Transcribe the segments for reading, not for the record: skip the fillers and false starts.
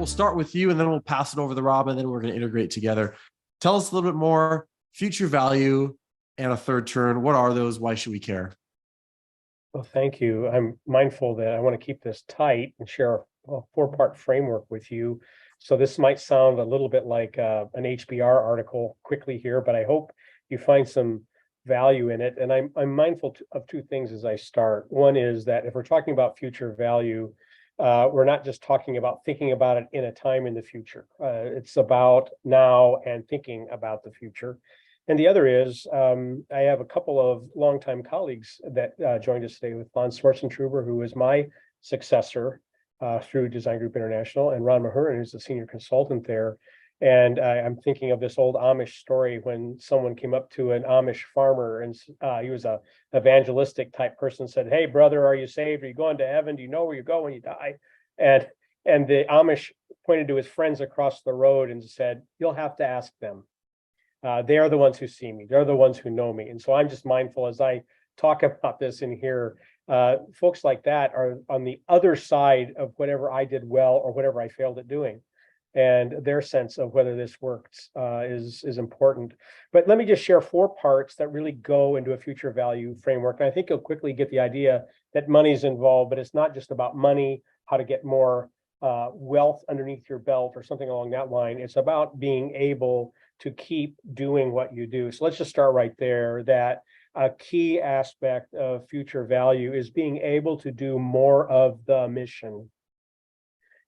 start with you and then we'll pass it over to Rob, and then we're going to integrate together. Tell us a little bit more, future value and a third turn. What are those? Why should we care? Well, thank you. I'm mindful that I want to keep this tight and share a four-part framework with you. So this might sound a little bit like an HBR article quickly here, but I hope you find some value in it. And I'm mindful of two things as I start. One is that if we're talking about future value, we're not just talking about thinking about it in a time in the future. It's about now and thinking about the future. And the other is, I have a couple of longtime colleagues that joined us today, with Lon Schwartzentruber, who is my successor through Design Group International, and Ron Mahurin, who's the senior consultant there. And I'm thinking of this old Amish story when someone came up to an Amish farmer, and he was a evangelistic type person, said, "Hey, brother, are you saved? Are you going to heaven? Do you know where you go when you die?" And the Amish pointed to his friends across the road and said, "You'll have to ask them. They are the ones who see me. They're the ones who know me." And so I'm just mindful as I talk about this in here, folks like that are on the other side of whatever I did well or whatever I failed at doing. And their sense of whether this works is important. But let me just share four parts that really go into a future value framework. And I think you'll quickly get the idea that money's involved, but it's not just about money, how to get more wealth underneath your belt or something along that line. It's about being able to keep doing what you do. So let's just start right there, that a key aspect of future value is being able to do more of the mission.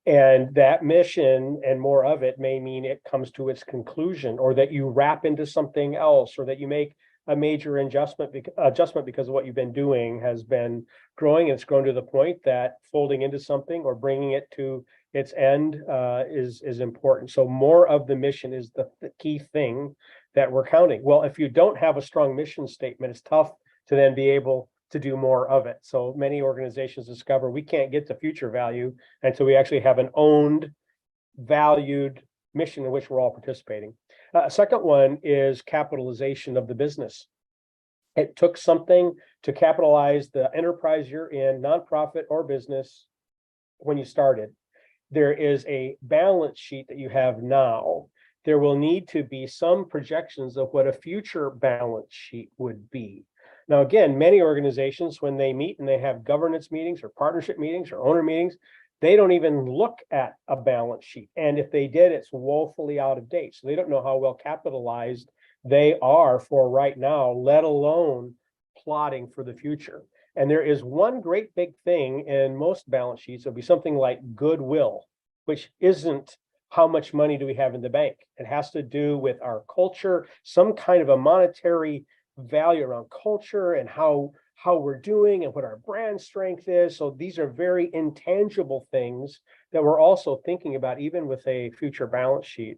And that mission and more of it may mean it comes to its conclusion, or that you wrap into something else, or that you make a major adjustment because of what you've been doing has been growing, and it's grown to the point that folding into something or bringing it to its end is important. So more of the mission is the key thing that we're counting. Well, if you don't have a strong mission statement, it's tough to then be able to do more of it. So many organizations discover we can't get to future value until we actually have an owned, valued mission in which we're all participating. Second one is capitalization of the business. It took something to capitalize the enterprise you're in, nonprofit or business, when you started. There is a balance sheet that you have now. There will need to be some projections of what a future balance sheet would be. Now, again, many organizations, when they meet and they have governance meetings or partnership meetings or owner meetings, they don't even look at a balance sheet. And if they did, it's woefully out of date. So they don't know how well capitalized they are for right now, let alone plotting for the future. And there is one great big thing in most balance sheets. It'll be something like goodwill, which isn't how much money do we have in the bank. It has to do with our culture, some kind of a monetary value around culture and how we're doing and what our brand strength is. So these are very intangible things that we're also thinking about, even with a future balance sheet.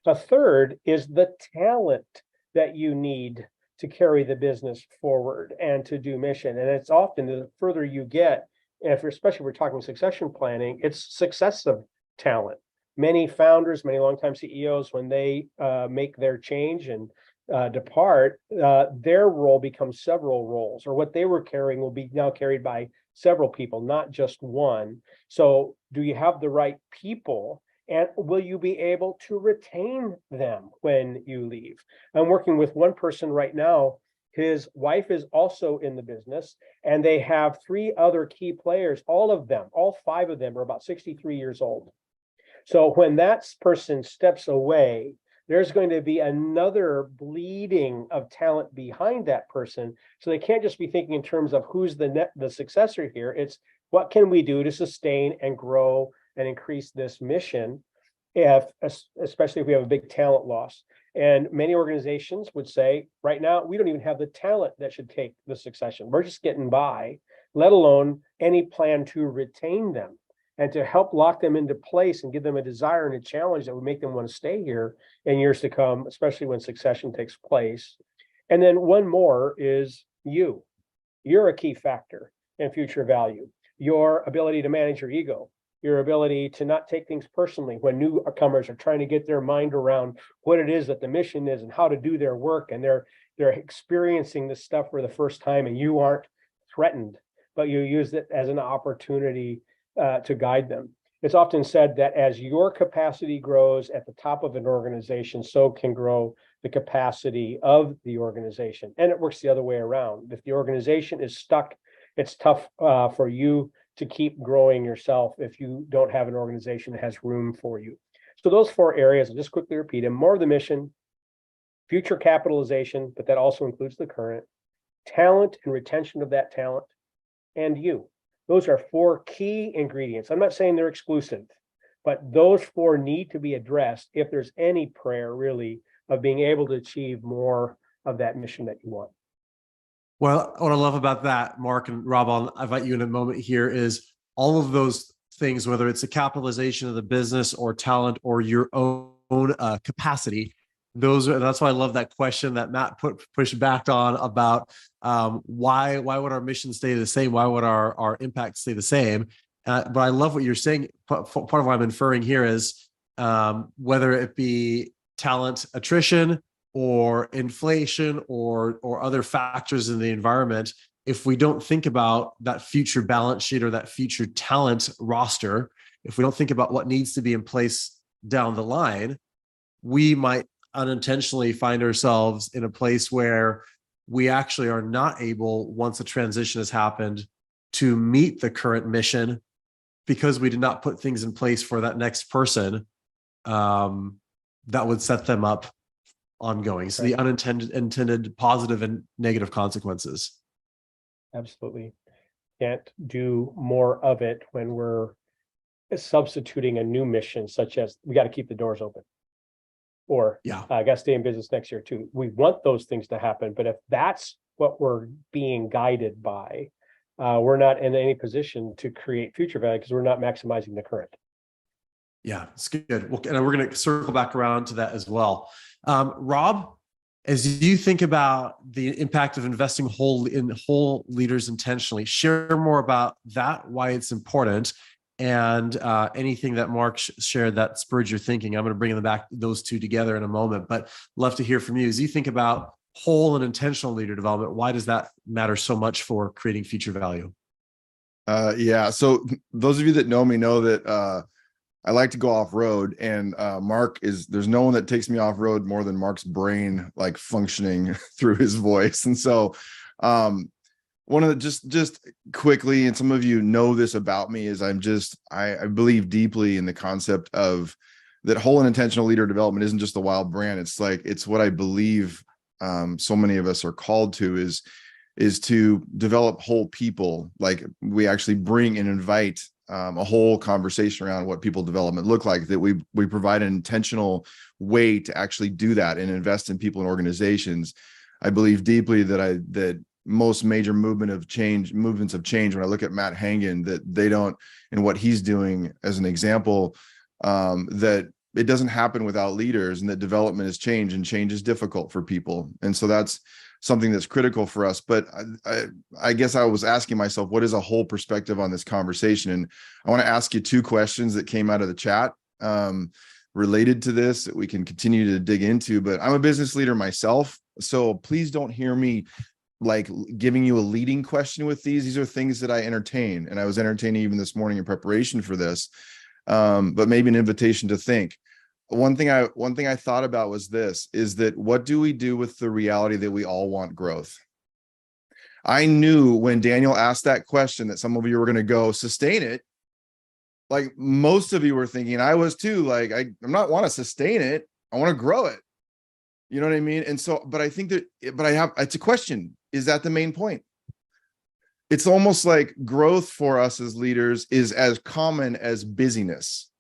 The third is the talent that you need to carry the business forward and to do mission. And it's often, the further you get, especially if we're talking succession planning, it's successive talent. Many founders, many longtime CEOs, when they make their change and depart, their role becomes several roles, or what they were carrying will be now carried by several people, not just one. So do you have the right people, and will you be able to retain them when you leave? I'm working with one person right now. His wife is also in the business, and they have three other key players. All five of them are about 63 years old. So when that person steps away, there's going to be another bleeding of talent behind that person. So they can't just be thinking in terms of who's the successor here. It's what can we do to sustain and grow and increase this mission, especially if we have a big talent loss. And many organizations would say, right now, we don't even have the talent that should take the succession. We're just getting by, let alone any plan to retain them and to help lock them into place and give them a desire and a challenge that would make them want to stay here in years to come, especially when succession takes place. And then one more is you. You're a key factor in future value. Your ability to manage your ego, your ability to not take things personally when newcomers are trying to get their mind around what it is that the mission is and how to do their work, and they're experiencing this stuff for the first time, and you aren't threatened, but you use it as an opportunity to guide them. It's often said that as your capacity grows at the top of an organization, so can grow the capacity of the organization. And it works the other way around. If the organization is stuck, it's tough for you to keep growing yourself if you don't have an organization that has room for you. So those 4 areas, I'll just quickly repeat them: more of the mission, future capitalization, but that also includes the current, talent and retention of that talent, and you. Those are 4 key ingredients. I'm not saying they're exclusive, but those 4 need to be addressed if there's any prayer really of being able to achieve more of that mission that you want. Well, what I love about that, Mark and Rob, I'll invite you in a moment here, is all of those things, whether it's the capitalization of the business or talent or your own capacity. That's why I love that question that Matt pushed back on about why would our mission stay the same? Why would our impact stay the same? But I love what you're saying. Part of what I'm inferring here is whether it be talent attrition or inflation or other factors in the environment, if we don't think about that future balance sheet or that future talent roster, if we don't think about what needs to be in place down the line, we might unintentionally find ourselves in a place where we actually are not able, once a transition has happened, to meet the current mission because we did not put things in place for that next person that would set them up ongoing. So the unintended positive and negative consequences. Absolutely. Can't do more of it when we're substituting a new mission, such as we got to keep the doors open. Or I got to stay in business next year too. We want those things to happen, but if that's what we're being guided by, we're not in any position to create future value because we're not maximizing the current. Yeah, it's good. Well, and we're going to circle back around to that as well. Rob, as you think about the impact of investing in whole leaders intentionally, share more about that, why it's important, and anything that Mark shared that spurred your thinking. I'm going to bring those 2 together in a moment, but love to hear from you. As you think about whole and intentional leader development, why does that matter so much for creating future value? Yeah. So those of you that know me know that I like to go off road, and there's no one that takes me off road more than Mark's brain, like functioning through his voice. And so one of the just quickly, and some of you know this about me, is I believe deeply in the concept of that whole and intentional leader development isn't just the WiLD brand. It's what I believe so many of us are called to is to develop whole people. Like we actually bring and invite a whole conversation around what people development look like, that we provide an intentional way to actually do that and invest in people and organizations. I believe deeply that most major movements of change, when I look at Matt Hangen, that they don't, and what he's doing as an example, that it doesn't happen without leaders, and that development is change, and change is difficult for people. And so that's something that's critical for us. But I guess I was asking myself, what is a whole perspective on this conversation? And I want to ask you 2 questions that came out of the chat related to this that we can continue to dig into. But I'm a business leader myself, so please don't hear me like giving you a leading question with these. These are things that I entertain, and I was entertaining even this morning in preparation for this, but maybe an invitation to think. One thing I thought about was this, is that what do we do with the reality that we all want growth? I knew when Daniel asked that question that some of you were going to go sustain it. Like most of you were thinking, and I was too, like, I'm not want to sustain it. I want to grow it. You know what I mean? And so, but I think it's a question. Is that the main point? It's almost like growth for us as leaders is as common as busyness.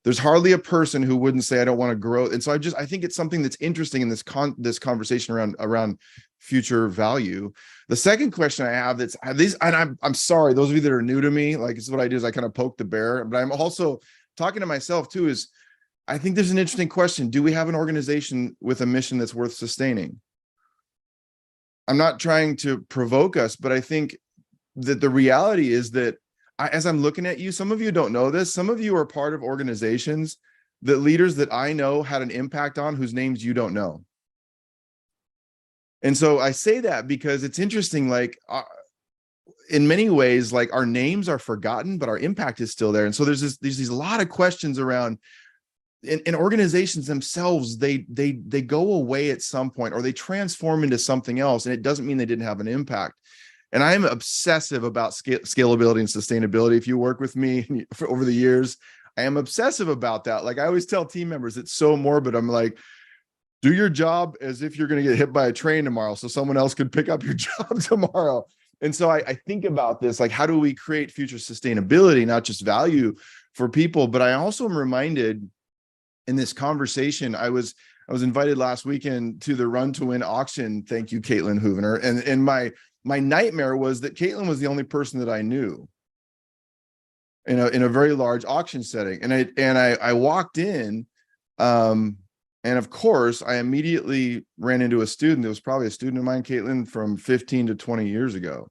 There's hardly a person who wouldn't say, I don't want to grow. And so I think it's something that's interesting in this conversation around future value. The second question I have and I'm sorry, those of you that are new to me, like, this is what I do, is I kind of poke the bear, but I'm also talking to myself too, is I think there's an interesting question. Do we have an organization with a mission that's worth sustaining? I'm not trying to provoke us, but I think that the reality is that as I'm looking at you, some of you don't know this. Some of you are part of organizations that leaders that I know had an impact on, whose names you don't know. And so I say that because it's interesting, like in many ways, like our names are forgotten, but our impact is still there. And so there's these a lot of questions around in organizations themselves. They go away at some point, or they transform into something else, and it doesn't mean they didn't have an impact. And I'm obsessive about scalability and sustainability. If you work with me over the years, I am obsessive about that. Like I always tell team members, it's so morbid. I'm like, do your job as if you're going to get hit by a train tomorrow, so someone else could pick up your job tomorrow. And so I think about this, like, how do we create future sustainability, not just value for people? But I also am reminded in this conversation, I was invited last weekend to the Run to Win auction. Thank you, Caitlin Hoovener. And my nightmare was that Caitlin was the only person that I knew in a very large auction setting. And I walked in, and of course, I immediately ran into a student that was probably a student of mine, Caitlin, from 15 to 20 years ago.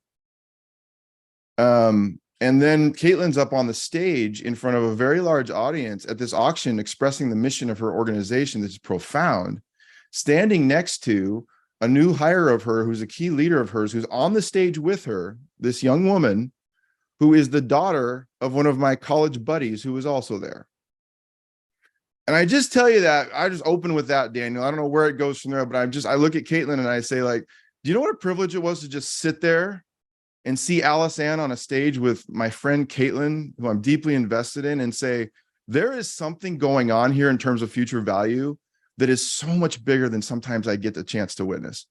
And then Caitlin's up on the stage in front of a very large audience at this auction, expressing the mission of her organization that's profound, standing next to a new hire of her, who's a key leader of hers, who's on the stage with her, this young woman, who is the daughter of one of my college buddies who was also there. And I just tell you that, I just open with that, Daniel. I don't know where it goes from there, but I look at Caitlin and I say, like, do you know what a privilege it was to just sit there and see Alice Ann on a stage with my friend Caitlin, who I'm deeply invested in, and say, there is something going on here in terms of future value that is so much bigger than sometimes I get the chance to witness.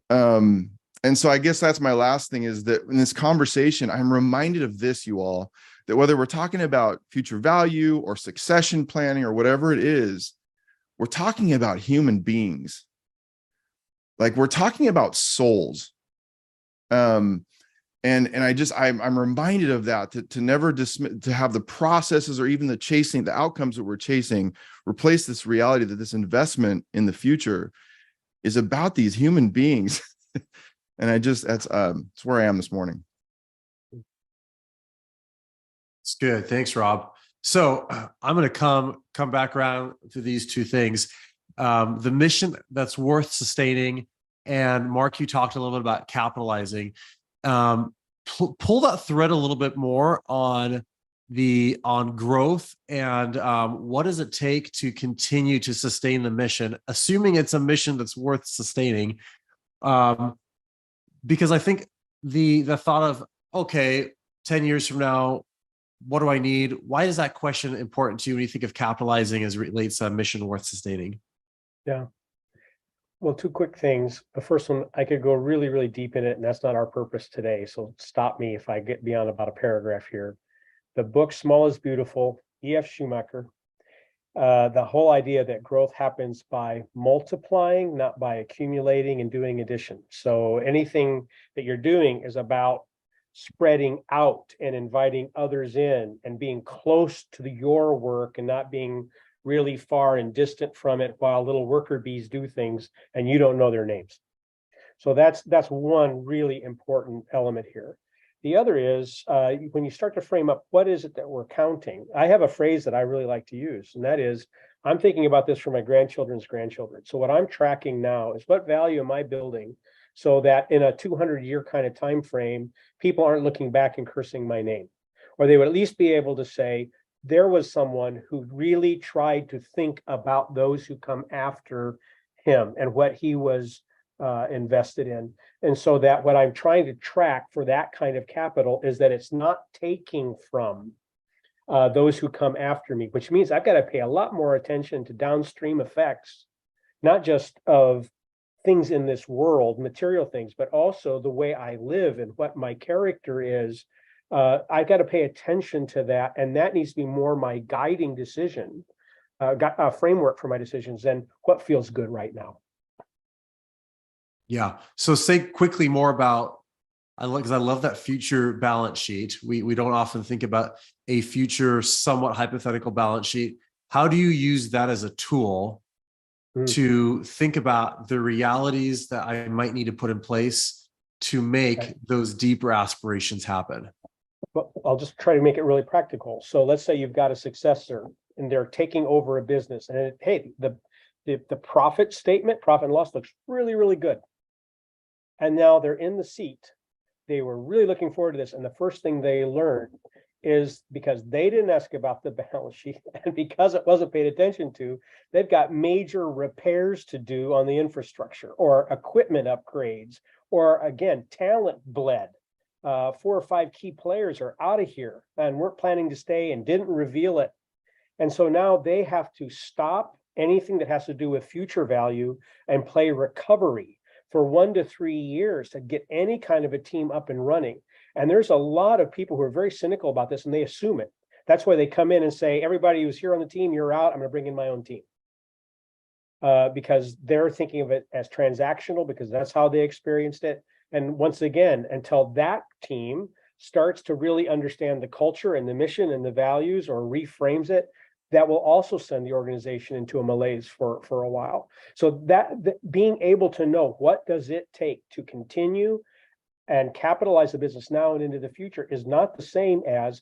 And so I guess that's my last thing, is that in this conversation, I'm reminded of this, you all, that whether we're talking about future value or succession planning or whatever it is, we're talking about human beings. Like, we're talking about souls. And I'm reminded of that, to never dismiss, to have the processes or even the outcomes that we're chasing, replace this reality that this investment in the future is about these human beings. And that's where I am this morning. It's good. Thanks, Rob. So I'm going to come back around to these two things. The mission that's worth sustaining. And Mark, you talked a little bit about capitalizing. Pull that thread a little bit more on growth and what does it take to continue to sustain the mission, assuming it's a mission that's worth sustaining. Because I think the thought of, okay, 10 years from now, what do I need? Why is that question important to you when you think of capitalizing as it relates to a mission worth sustaining? Yeah. Well, two quick things. The first one, I could go really, really deep in it, and that's not our purpose today. So stop me if I get beyond about a paragraph here. The book, Small is Beautiful, E.F. Schumacher. The whole idea that growth happens by multiplying, not by accumulating and doing addition. So anything that you're doing is about spreading out and inviting others in and being close to your work and not being really far and distant from it while little worker bees do things and you don't know their names. So that's one really important element here. The other is when you start to frame up, what is it that we're counting? I have a phrase that I really like to use, and that is, I'm thinking about this for my grandchildren's grandchildren. So what I'm tracking now is, what value am I building so that in a 200-year kind of time frame, people aren't looking back and cursing my name, or they would at least be able to say, there was someone who really tried to think about those who come after him and what he was invested in. And so that what I'm trying to track for that kind of capital is that it's not taking from those who come after me, which means I've got to pay a lot more attention to downstream effects, not just of things in this world, material things, but also the way I live and what my character is. I've got to pay attention to that, and that needs to be more my guiding decision, framework for my decisions than what feels good right now. Yeah. So say quickly more about, because I love that future balance sheet. We don't often think about a future somewhat hypothetical balance sheet. How do you use that as a tool to think about the realities that I might need to put in place to make those deeper aspirations happen? But I'll just try to make it really practical. So let's say you've got a successor and they're taking over a business, and hey, the profit statement, profit and loss looks really, really good. And now they're in the seat, they were really looking forward to this. And the first thing they learned is, because they didn't ask about the balance sheet and because it wasn't paid attention to, they've got major repairs to do on the infrastructure or equipment upgrades, or again, talent bled. 4 or 5 key players are out of here and weren't planning to stay and didn't reveal it. And so now they have to stop anything that has to do with future value and play recovery for 1 to 3 years to get any kind of a team up and running. And there's a lot of people who are very cynical about this, and they assume it. That's why they come in and say, everybody who's here on the team, you're out. I'm going to bring in my own team. Because they're thinking of it as transactional, because that's how they experienced it. And once again, until that team starts to really understand the culture and the mission and the values, or reframes it, that will also send the organization into a malaise for a while. So that being able to know what does it take to continue and capitalize the business now and into the future is not the same as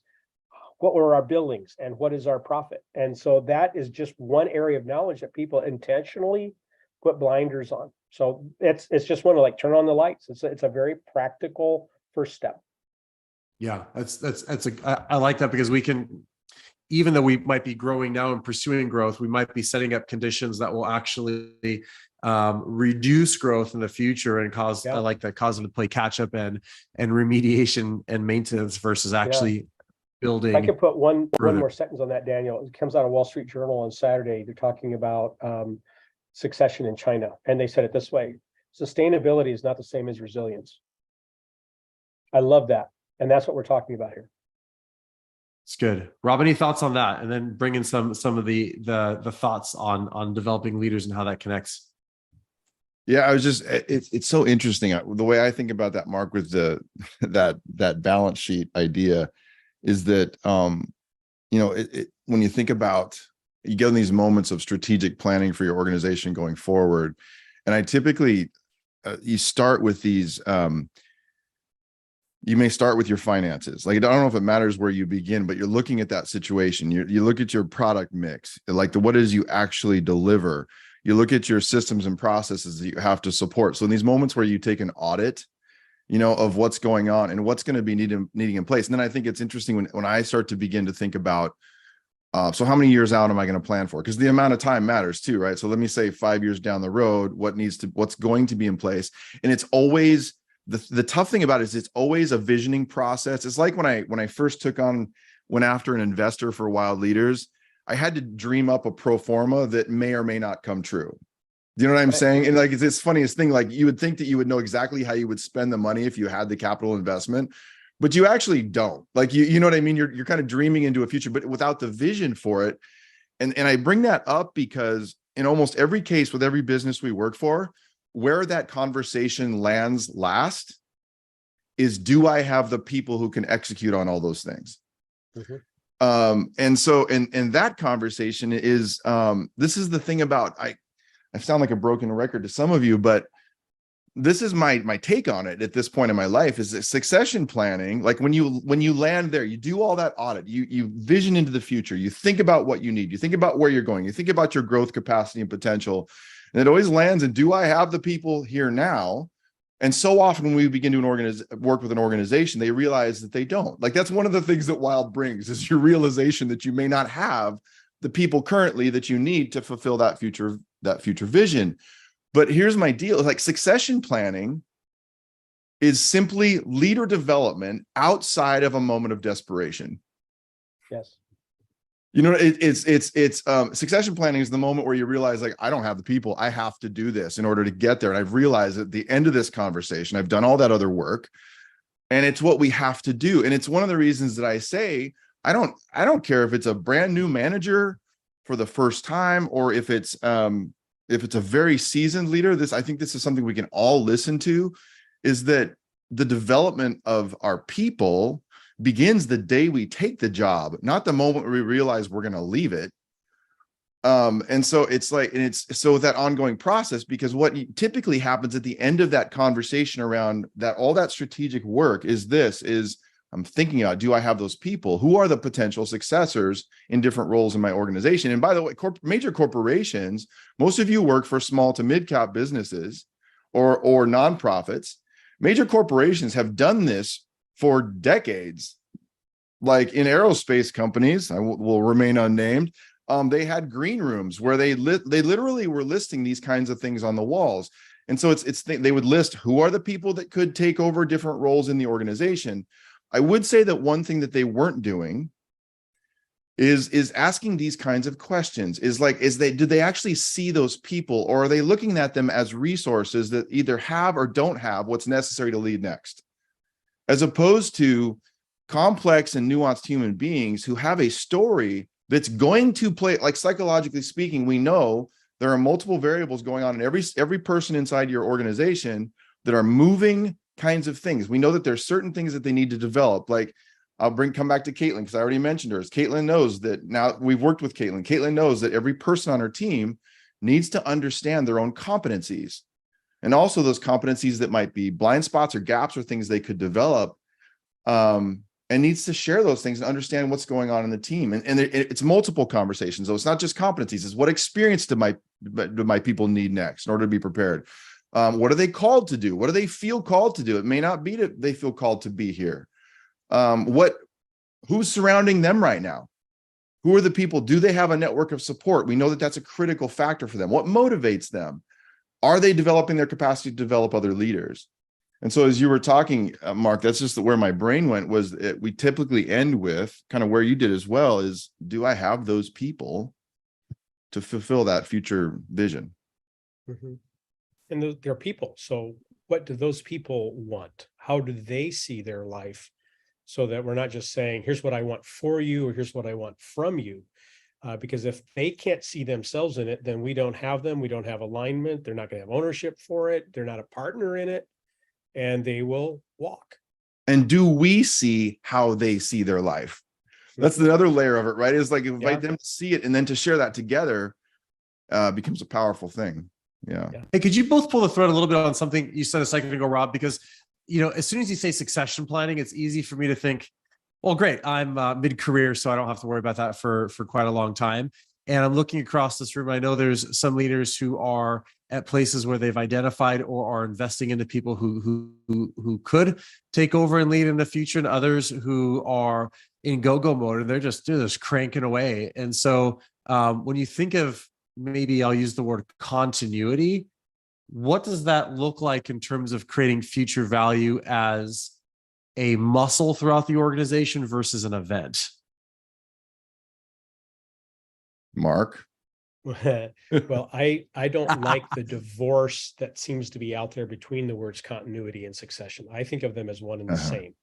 what were our billings and what is our profit. And so that is just one area of knowledge that people intentionally put blinders on. So it's just one to like turn on the lights. It's a very practical first step. Yeah, I like that, because we can, even though we might be growing now and pursuing growth, we might be setting up conditions that will actually reduce growth in the future and cause, I like that, cause them to play catch up and remediation and maintenance versus actually building. I could put one more sentence on that, Daniel. It comes out of Wall Street Journal on Saturday. They're talking about succession in China. And they said it this way: sustainability is not the same as resilience. I love that. And that's what we're talking about here. It's good. Rob, any thoughts on that? And then bring in some of the thoughts on developing leaders and how that connects. Yeah, I was just, it's so interesting. The way I think about that, Mark, with that balance sheet idea is that, when you think about, you get in these moments of strategic planning for your organization going forward. And I typically, you start with these, you may start with your finances. Like, I don't know if it matters where you begin, but you're looking at that situation. You look at your product mix, like what is you actually deliver. You look at your systems and processes that you have to support. So in these moments where you take an audit, of what's going on and what's going to be needing in place. And then I think it's interesting when I start to begin to think about, so how many years out am I going to plan for? Because the amount of time matters too, right? So let me say 5 years down the road, what's going to be in place. And it's always, the tough thing about it is it's always a visioning process. It's like when I first went after an investor for WiLD Leaders, I had to dream up a pro forma that may or may not come true. Do you know what I'm saying? And like, it's this funniest thing, like you would think that you would know exactly how you would spend the money if you had the capital investment, but you actually don't. Like, you know what I mean? You're kind of dreaming into a future, but without the vision for it. And I bring that up because in almost every case with every business we work for, where that conversation lands last is, do I have the people who can execute on all those things? Mm-hmm. And so in that conversation is, this is the thing about, I sound like a broken record to some of you, but this is my take on it at this point in my life, is that succession planning. Like when you land there, you do all that audit, you vision into the future, you think about what you need, you think about where you're going, you think about your growth capacity and potential. And it always lands in, do I have the people here now? And so often when we begin to work with an organization, they realize that they don't. Like, that's one of the things that WiLD brings, is your realization that you may not have the people currently that you need to fulfill that future vision. But here's my deal. Like, succession planning is simply leader development outside of a moment of desperation. Yes. It's succession planning is the moment where you realize, like, I don't have the people, I have to do this in order to get there. And I've realized at the end of this conversation, I've done all that other work, and it's what we have to do. And it's one of the reasons that I say, I don't care if it's a brand new manager for the first time, or if it's a very seasoned leader. I think this is something we can all listen to, is that the development of our people begins the day we take the job, not the moment where we realize we're going to leave it. And so it's like, and it's so that ongoing process, because what typically happens at the end of that conversation around that, all that strategic work is I'm thinking about, do I have those people? Who are the potential successors in different roles in my organization? And by the way, major corporations, most of you work for small to mid-cap businesses or nonprofits. Major corporations have done this for decades. Like in aerospace companies, will remain unnamed. They had green rooms where they literally were listing these kinds of things on the walls. And so they would list who are the people that could take over different roles in the organization. I would say that one thing that they weren't doing is asking these kinds of questions. Do they actually see those people, or are they looking at them as resources that either have or don't have what's necessary to lead next? As opposed to complex and nuanced human beings who have a story that's going to play, like psychologically speaking, we know there are multiple variables going on in every person inside your organization that are moving kinds of things. We know that there's certain things that they need to develop. Like come back to Caitlin, because I already mentioned her. Caitlin knows that now we've worked with Caitlin. Caitlin knows that every person on her team needs to understand their own competencies, and also those competencies that might be blind spots or gaps or things they could develop, and needs to share those things and understand what's going on in the team. And it's multiple conversations. So it's not just competencies. It's what experience do my people need next in order to be prepared? What are they called to do? What do they feel called to do? It may not be that they feel called to be here. Who's surrounding them right now? Who are the people? Do they have a network of support? We know that that's a critical factor for them. What motivates them? Are they developing their capacity to develop other leaders? And so as you were talking, Mark, that's just where my brain went, was we typically end with kind of where you did as well, is do I have those people to fulfill that future vision? Mm-hmm. And they're people. So what do those people want? How do they see their life? So that we're not just saying, here's what I want for you, or here's what I want from you. Because if they can't see themselves in it, then we don't have them. We don't have alignment. They're not going to have ownership for it. They're not a partner in it, and they will walk. And do we see how they see their life? That's another layer of it, right? Is like invite them to see it, and then to share that together becomes a powerful thing. Yeah. Hey, could you both pull the thread a little bit on something you said a second ago, Rob? Because, as soon as you say succession planning, it's easy for me to think, well, great, I'm mid-career, so I don't have to worry about that for quite a long time. And I'm looking across this room. I know there's some leaders who are at places where they've identified or are investing into people who could take over and lead in the future, and others who are in go-go mode and they're just cranking away. And so when you think of, maybe I'll use the word continuity, what does that look like in terms of creating future value as a muscle throughout the organization versus an event? Mark? Well, I don't like the divorce that seems to be out there between the words continuity and succession. I think of them as one and the same.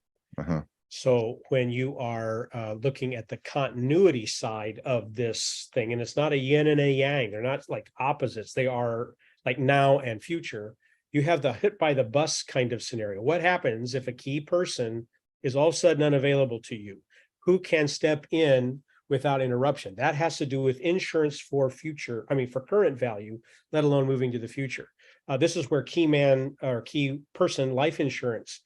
So when you are looking at the continuity side of this thing, and it's not a yin and a yang, they're not like opposites, they are like now and future. You have the hit by the bus kind of scenario. What happens if a key person is all of a sudden unavailable to you? Who can step in without interruption? That has to do with insurance for current value, let alone moving to the future. This is where key man or key person life insurance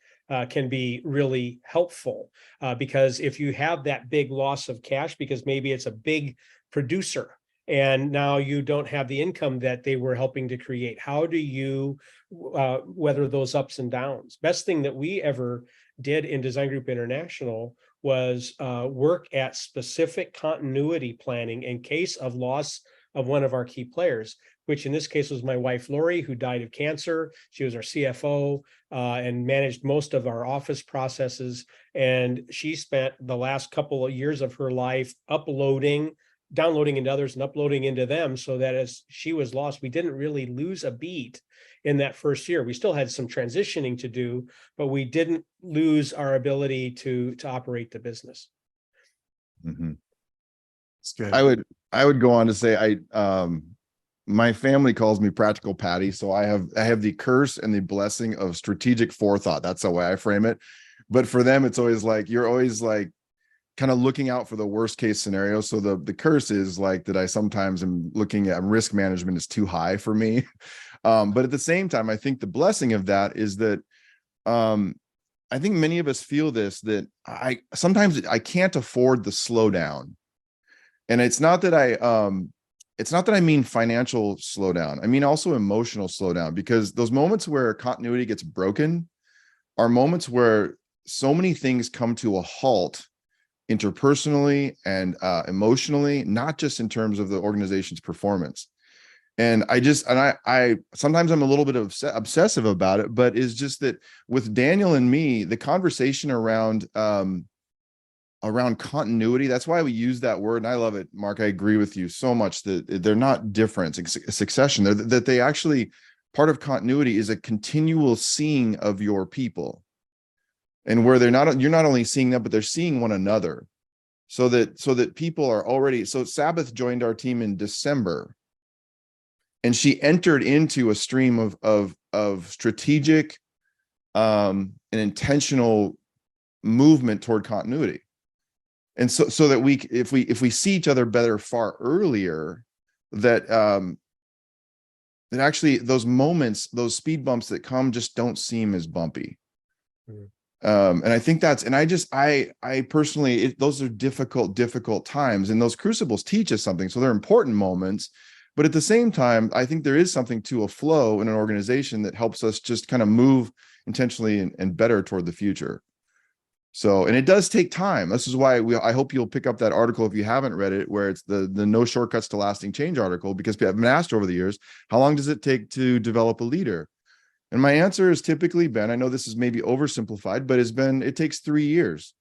can be really helpful, because if you have that big loss of cash, because maybe it's a big producer and now you don't have the income that they were helping to create, how do you weather those ups and downs? Best thing that we ever did in Design Group International was work at specific continuity planning in case of loss of one of our key players, which in this case was my wife, Lori, who died of cancer. She was our CFO and managed most of our office processes. And she spent the last couple of years of her life downloading into others and uploading into them, so that as she was lost, we didn't really lose a beat in that first year. We still had some transitioning to do, but we didn't lose our ability to operate the business. It's good. I would go on to say my family calls me Practical Patty, so I have the curse and the blessing of strategic forethought. That's the way I frame it. But for them, it's always like you're always like kind of looking out for the worst case scenario. So the curse is like that I sometimes am looking at risk management is too high for me. But at the same time, I think the blessing of that is that I think many of us feel this, that sometimes I can't afford the slowdown. And it's not that I mean financial slowdown. I mean also emotional slowdown, because those moments where continuity gets broken, are moments where so many things come to a halt interpersonally and emotionally, not just in terms of the organization's performance. And I sometimes I'm a little bit obsessive about it, but it's just that with Daniel and me, the conversation around continuity, that's why we use that word. And I love it, Mark. I agree with you so much that they're not different, succession. That they actually, part of continuity is a continual seeing of your people, and where you're not only seeing them, but they're seeing one another. So that people are already, so Sabbath joined our team in December, and she entered into a stream of strategic and intentional movement toward continuity. And so that if we see each other better far earlier, that that actually those moments, those speed bumps that come, just don't seem as bumpy. And I think I personally, those are difficult times, and those crucibles teach us something. So they're important moments, but at the same time, I think there is something to a flow in an organization that helps us just kind of move intentionally and better toward the future. So, and it does take time. This is why I hope you'll pick up that article if you haven't read it, where it's the no shortcuts to lasting change article, because I've been asked over the years, how long does it take to develop a leader? And my answer has typically been, I know this is maybe oversimplified, but it takes 3 years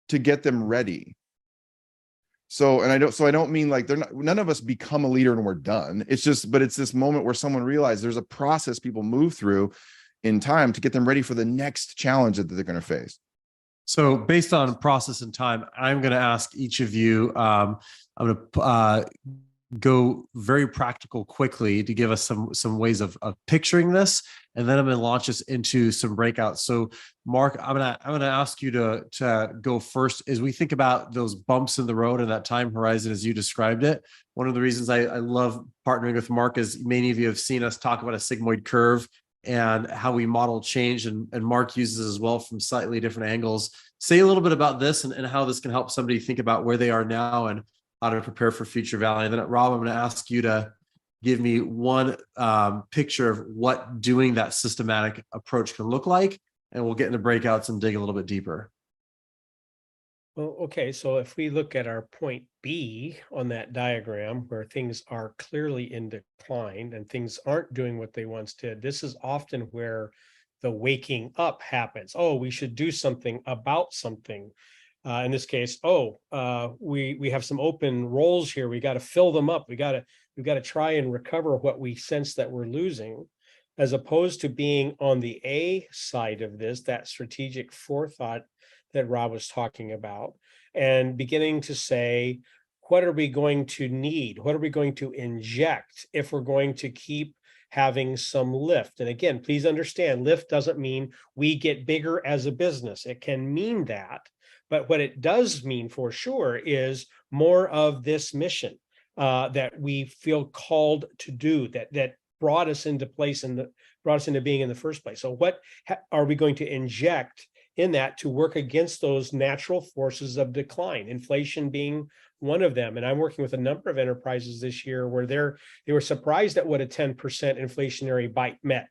to get them ready. So, and I don't mean like none of us become a leader and we're done. It's just, but it's this moment where someone realizes there's a process people move through in time to get them ready for the next challenge that they're going to face. So based on process and time, I'm going to ask each of you, I'm going to go very practical quickly to give us some ways of picturing this, and then I'm going to launch us into some breakouts. So Mark, I'm going to ask you to go first as we think about those bumps in the road and that time horizon as you described it. One of the reasons I love partnering with Mark is many of you have seen us talk about a sigmoid curve and how we model change, and Mark uses as well from slightly different angles. Say a little bit about this and how this can help somebody think about where they are now and how to prepare for future value. And then Rob, I'm going to ask you to give me one picture of what doing that systematic approach can look like, and we'll get into breakouts and dig a little bit deeper. Well, okay, so if we look at our point B on that diagram where things are clearly in decline and things aren't doing what they once did, this is often where the waking up happens. Oh, we should do something about something. In this case, we have some open roles here. We got to fill them up. We've got to try and recover what we sense that we're losing, as opposed to being on the A side of this, that strategic forethought that Rob was talking about, and beginning to say, what are we going to need? What are we going to inject if we're going to keep having some lift? And again, please understand, lift doesn't mean we get bigger as a business. It can mean that, but what it does mean for sure is more of this mission that we feel called to do, that brought us into place and brought us into being in the first place. So what are we going to inject in that to work against those natural forces of decline, inflation being one of them? And I'm working with a number of enterprises this year where they were surprised at what a 10% inflationary bite meant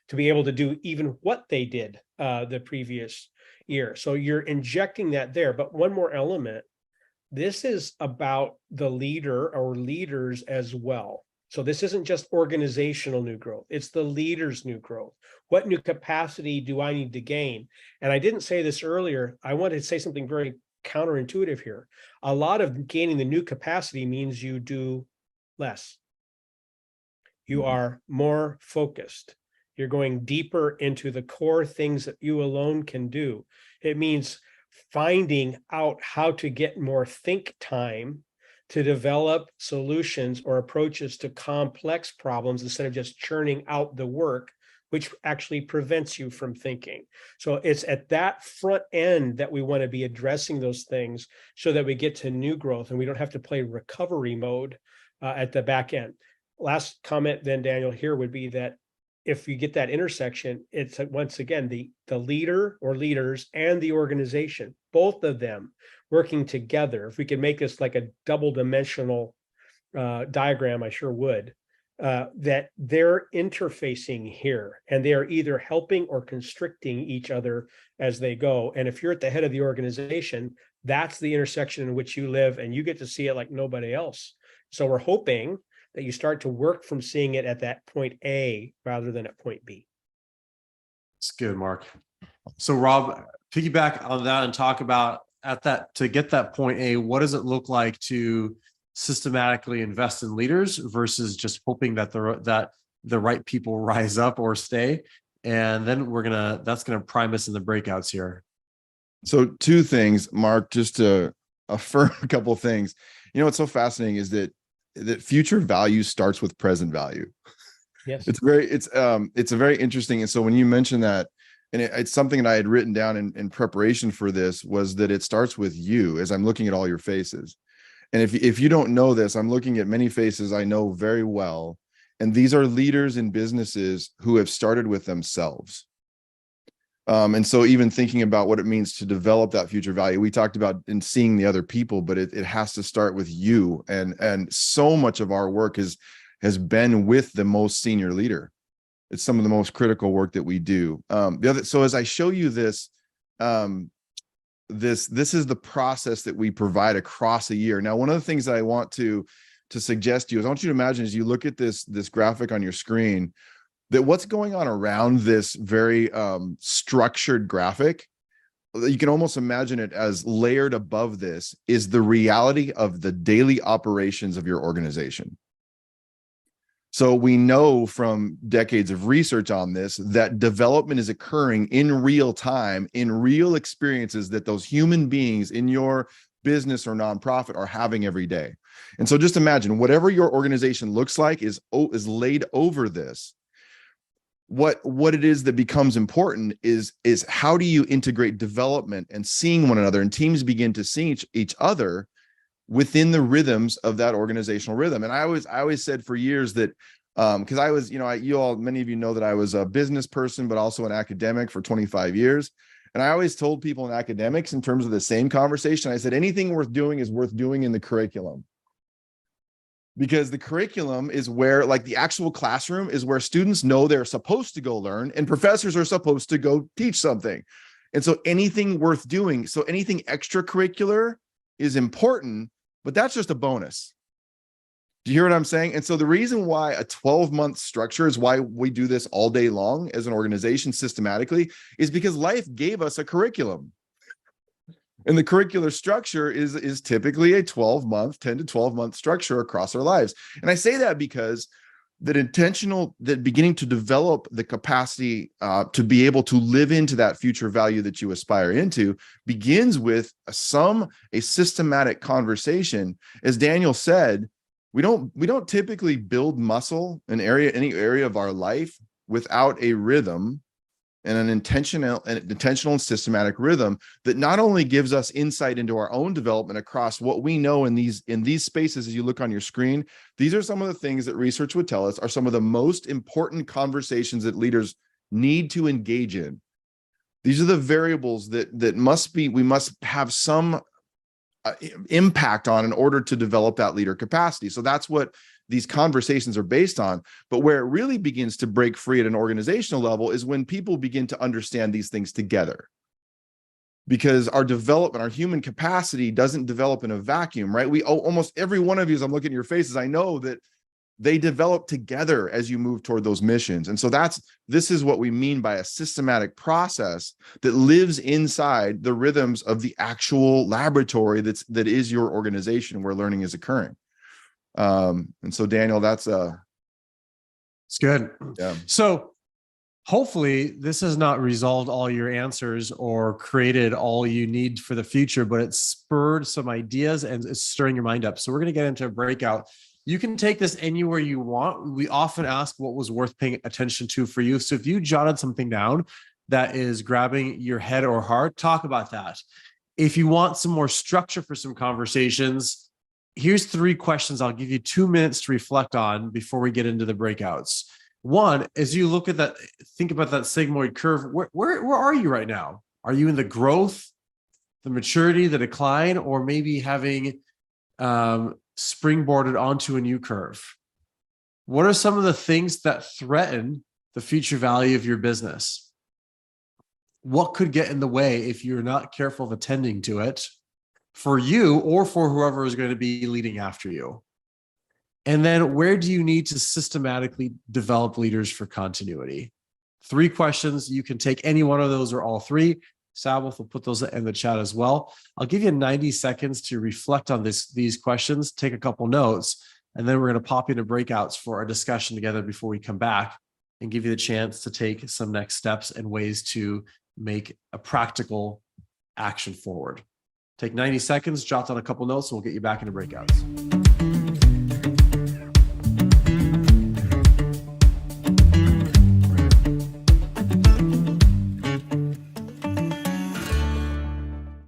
to be able to do even what they did the previous year. So you're injecting that there. But one more element, this is about the leader or leaders as well. So this isn't just organizational new growth, it's the leader's new growth. What new capacity do I need to gain? And I didn't say this earlier. I wanted to say something very counterintuitive here. A lot of gaining the new capacity means you do less. You are more focused. You're going deeper into the core things that you alone can do. It means finding out how to get more think time to develop solutions or approaches to complex problems instead of just churning out the work, which actually prevents you from thinking. So it's at that front end that we want to be addressing those things so that we get to new growth and we don't have to play recovery mode at the back end. Last comment then, Daniel, here would be that if you get that intersection, it's once again the leader or leaders and the organization, both of them working together. If we could make this like a double dimensional diagram, I sure would. that they're interfacing here, and they are either helping or constricting each other as they go. And if you're at the head of the organization, that's the intersection in which you live, and you get to see it like nobody else. So we're hoping that you start to work from seeing it at that point A rather than at point B. It's good, Mark. So Rob, piggyback on that and talk about to get that point A, what does it look like to systematically invest in leaders versus just hoping that the right people rise up or stay? And then that's gonna prime us in the breakouts here. So two things, Mark, just to affirm a couple of things. What's so fascinating is that future value starts with present value. Yes. It's a very interesting. And so when you mention that, and it's something that I had written down in preparation for this, was that it starts with you, as I'm looking at all your faces. And if you don't know this, I'm looking at many faces I know very well. And these are leaders in businesses who have started with themselves. And so even thinking about what it means to develop that future value, we talked about in seeing the other people, but it has to start with you. And so much of our work has been with the most senior leader. It's some of the most critical work that we do. So as I show you this, this is the process that we provide across a year. Now, one of the things that I want to suggest to you is I want you to imagine, as you look at this graphic on your screen, that what's going on around this very structured graphic, you can almost imagine it as layered above this is the reality of the daily operations of your organization. So we know from decades of research on this that development is occurring in real time, in real experiences that those human beings in your business or nonprofit are having every day. And so just imagine whatever your organization looks like is laid over this. What it is that becomes important is how do you integrate development and seeing one another, and teams begin to see each other within the rhythms of that organizational rhythm. And I always said for years that because I was, many of you know that I was a business person, but also an academic for 25 years. And I always told people in academics, in terms of the same conversation, I said, anything worth doing is worth doing in the curriculum. Because the curriculum is where, like the actual classroom is where students know they're supposed to go learn and professors are supposed to go teach something. And so anything worth doing, so anything extracurricular is important, but that's just a bonus. Do you hear what I'm saying? And so the reason why a 12-month structure is why we do this all day long as an organization systematically is because life gave us a curriculum. And the curricular structure is typically a 10 to 12 month structure across our lives. And I say that because that beginning to develop the capacity to be able to live into that future value that you aspire into begins with a systematic conversation. As Daniel said, we don't typically build muscle in any area of our life without a rhythm and an intentional and systematic rhythm that not only gives us insight into our own development across what we know in these spaces. As you look on your screen, these are some of the things that research would tell us are some of the most important conversations that leaders need to engage in. These are the variables that we must have some impact on in order to develop that leader capacity. So that's what these conversations are based on. But where it really begins to break free at an organizational level is when people begin to understand these things together. Because our development, our human capacity doesn't develop in a vacuum, right? Almost every one of you, as I'm looking at your faces, I know that they develop together as you move toward those missions. And so this is what we mean by a systematic process that lives inside the rhythms of the actual laboratory that is your organization where learning is occurring. And so Daniel, it's good. Yeah. So hopefully this has not resolved all your answers or created all you need for the future, but it spurred some ideas and it's stirring your mind up. So we're going to get into a breakout. You can take this anywhere you want. We often ask what was worth paying attention to for you. So if you jotted something down that is grabbing your head or heart, talk about that. If you want some more structure for some conversations, here's 3 questions I'll give you 2 minutes to reflect on before we get into the breakouts. One, as you look at that, think about that sigmoid curve, where are you right now? Are you in the growth, the maturity, the decline, or maybe having springboarded onto a new curve? What are some of the things that threaten the future value of your business? What could get in the way if you're not careful of attending to it for you or for whoever is going to be leading after you? And then where do you need to systematically develop leaders for continuity? 3 questions. You can take any one of those or all 3. Sabbath will put those in the chat as well. I'll give you 90 seconds to reflect on these questions, take a couple notes, and then we're going to pop into breakouts for a discussion together before we come back and give you the chance to take some next steps and ways to make a practical action forward. Take 90 seconds, jot down a couple notes, and we'll get you back into breakouts.